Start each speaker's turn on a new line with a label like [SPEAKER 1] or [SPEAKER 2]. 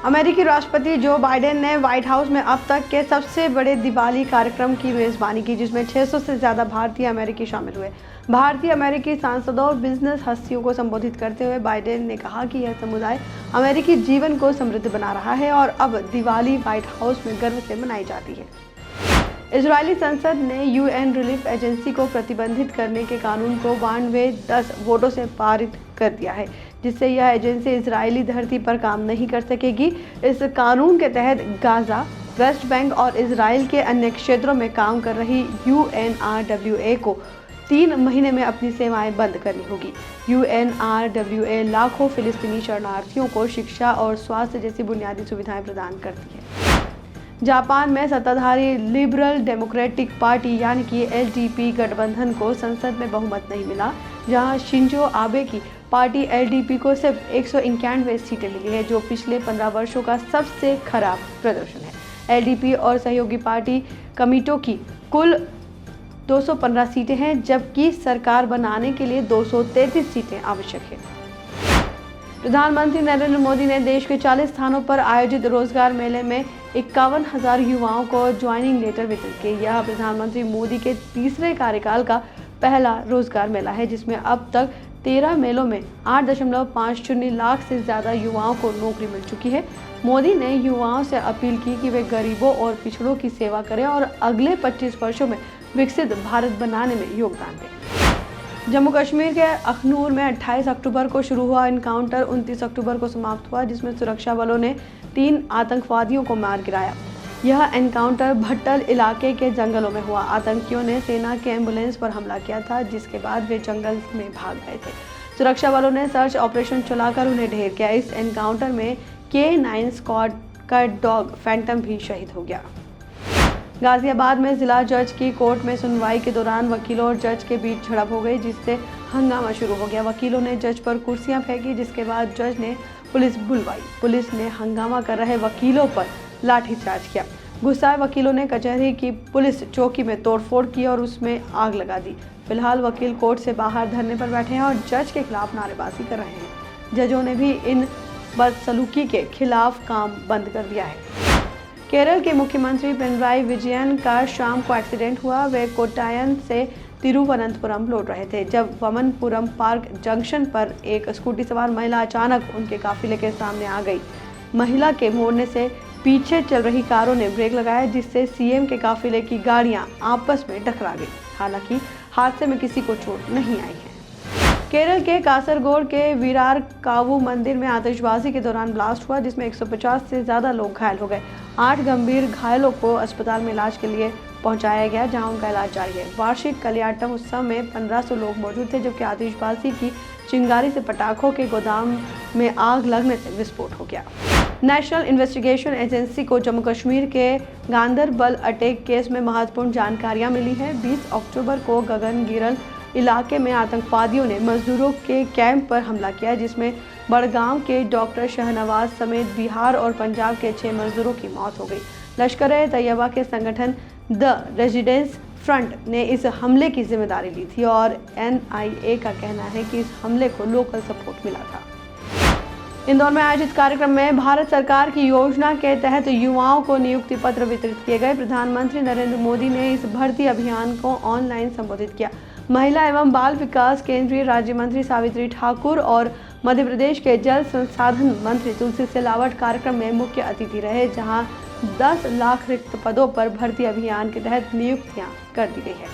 [SPEAKER 1] अमेरिकी राष्ट्रपति Joe Biden ने व्हाइट हाउस में अब तक के सबसे बड़े दिवाली कार्यक्रम की मेजबानी की, जिसमें 600 से ज़्यादा भारतीय अमेरिकी शामिल हुए। भारतीय अमेरिकी सांसदों और बिजनेस हस्तियों को संबोधित करते हुए बाइडेन ने कहा कि यह समुदाय अमेरिकी जीवन को समृद्ध बना रहा है और अब दिवाली व्हाइट हाउस में गर्व से मनाई जाती है। इजरायली संसद ने यूएन रिलीफ एजेंसी को प्रतिबंधित करने के कानून को 92-10 वोटों से पारित कर दिया है, जिससे यह एजेंसी इजरायली धरती पर काम नहीं कर सकेगी। इस कानून के तहत गाजा, वेस्ट बैंक और इजराइल के अन्य क्षेत्रों में काम कर रही यूएनआरडब्ल्यूए को 3 महीने में अपनी सेवाएं बंद करनी होगी। यूएनआरडब्ल्यूए लाखों फिलिस्तीनी शरणार्थियों को शिक्षा और स्वास्थ्य जैसी बुनियादी सुविधाएं प्रदान करती है। जापान में सत्ताधारी लिबरल डेमोक्रेटिक पार्टी यानी कि एलडीपी गठबंधन को संसद में बहुमत नहीं मिला, जहां शिंजो आबे की पार्टी एलडीपी को सिर्फ 191 सीटें मिली है, जो पिछले 15 वर्षों का सबसे खराब प्रदर्शन है। एलडीपी और सहयोगी पार्टी कमिटो की कुल 215 सीटें हैं, जबकि सरकार बनाने के लिए 233 सीटें आवश्यक है। प्रधानमंत्री नरेंद्र मोदी ने देश के 40 स्थानों पर आयोजित रोजगार मेले में 51,000 युवाओं को ज्वाइनिंग लेटर वितरित किए। यह प्रधानमंत्री मोदी के तीसरे कार्यकाल का पहला रोजगार मेला है, जिसमें अब तक 13 मेलों में 8.50 लाख से ज्यादा युवाओं को नौकरी मिल चुकी है। मोदी ने युवाओं से अपील की कि वे गरीबों और पिछड़ों की सेवा करें और अगले 25 वर्षों में विकसित भारत बनाने में योगदान दें। जम्मू कश्मीर के अखनूर में 28 अक्टूबर को शुरू हुआ एनकाउंटर 29 अक्टूबर को समाप्त हुआ, जिसमें सुरक्षा बलों ने 3 आतंकवादियों को मार गिराया। यह एनकाउंटर भट्टल इलाके के जंगलों में हुआ। आतंकियों ने सेना के एम्बुलेंस पर हमला किया था, जिसके बाद वे जंगल में भाग गए थे। सुरक्षा बलों ने सर्च ऑपरेशन चलाकर उन्हें ढेर किया। इस एनकाउंटर में K9 स्क्वाड का डॉग फैंटम भी शहीद हो गया। गाजियाबाद में जिला जज की कोर्ट में सुनवाई के दौरान वकीलों और जज के बीच झड़प हो गई, जिससे हंगामा शुरू हो गया। वकीलों ने जज पर कुर्सियां फेंकी, जिसके बाद जज ने पुलिस बुलवाई। पुलिस ने हंगामा कर रहे वकीलों पर लाठीचार्ज किया। गुस्साए वकीलों ने कचहरी की पुलिस चौकी में तोड़फोड़ की और उसमें आग लगा दी। फिलहाल वकील कोर्ट से बाहर धरने पर बैठे हैं और जज के खिलाफ नारेबाजी कर रहे हैं। जजों ने भी इन बदसलूकी के खिलाफ काम बंद कर दिया है। केरल के मुख्यमंत्री पिनराई विजयन का शाम को एक्सीडेंट हुआ। वे कोट्टायम से तिरुवनंतपुरम लौट रहे थे, जब वमनपुरम पार्क जंक्शन पर एक स्कूटी सवार महिला अचानक उनके काफिले के सामने आ गई। महिला के मोड़ने से पीछे चल रही कारों ने ब्रेक लगाया, जिससे सीएम के काफिले की गाड़ियां आपस में टकरा गई। हालांकि हादसे में किसी को चोट नहीं आई है। केरल के कासरगोड के वीरार कावू मंदिर में आतिशबाजी के दौरान ब्लास्ट हुआ, जिसमें 150 से ज्यादा लोग घायल हो गए। 8 गंभीर घायलों को अस्पताल में इलाज के लिए पहुंचाया गया, जहां उनका इलाज जारी है। वार्षिक कलियाटम उत्सव में 1500 लोग मौजूद थे, जबकि आतिशबाजी की चिंगारी से पटाखों के गोदाम में आग लगने से विस्फोट हो गया। नेशनल इन्वेस्टिगेशन एजेंसी को जम्मू कश्मीर के गांदरबल अटैक केस में महत्वपूर्ण जानकारियां मिली हैं। 20 अक्टूबर को गगनगिरल इलाके में आतंकवादियों ने मजदूरों के कैंप पर हमला किया, जिसमें बड़गांव के डॉक्टर शहनवाज समेत बिहार और पंजाब के 6 मजदूरों की मौत हो गई। लश्कर-ए-तैयबा के संगठन द रेजिडेंस फ्रंट ने इस हमले की जिम्मेदारी ली थी और एनआईए का कहना है कि इस हमले को लोकल सपोर्ट मिला था। इंदौर में आयोजित कार्यक्रम में भारत सरकार की योजना के तहत युवाओं को नियुक्ति पत्र वितरित किए गए। प्रधानमंत्री नरेंद्र मोदी ने इस भर्ती अभियान को ऑनलाइन संबोधित किया। महिला एवं बाल विकास केंद्रीय राज्य मंत्री सावित्री ठाकुर और मध्य प्रदेश के जल संसाधन मंत्री तुलसी सिलावट कार्यक्रम में मुख्य अतिथि रहे, जहां 10 लाख रिक्त पदों पर भर्ती अभियान के तहत नियुक्तियां कर दी गई है।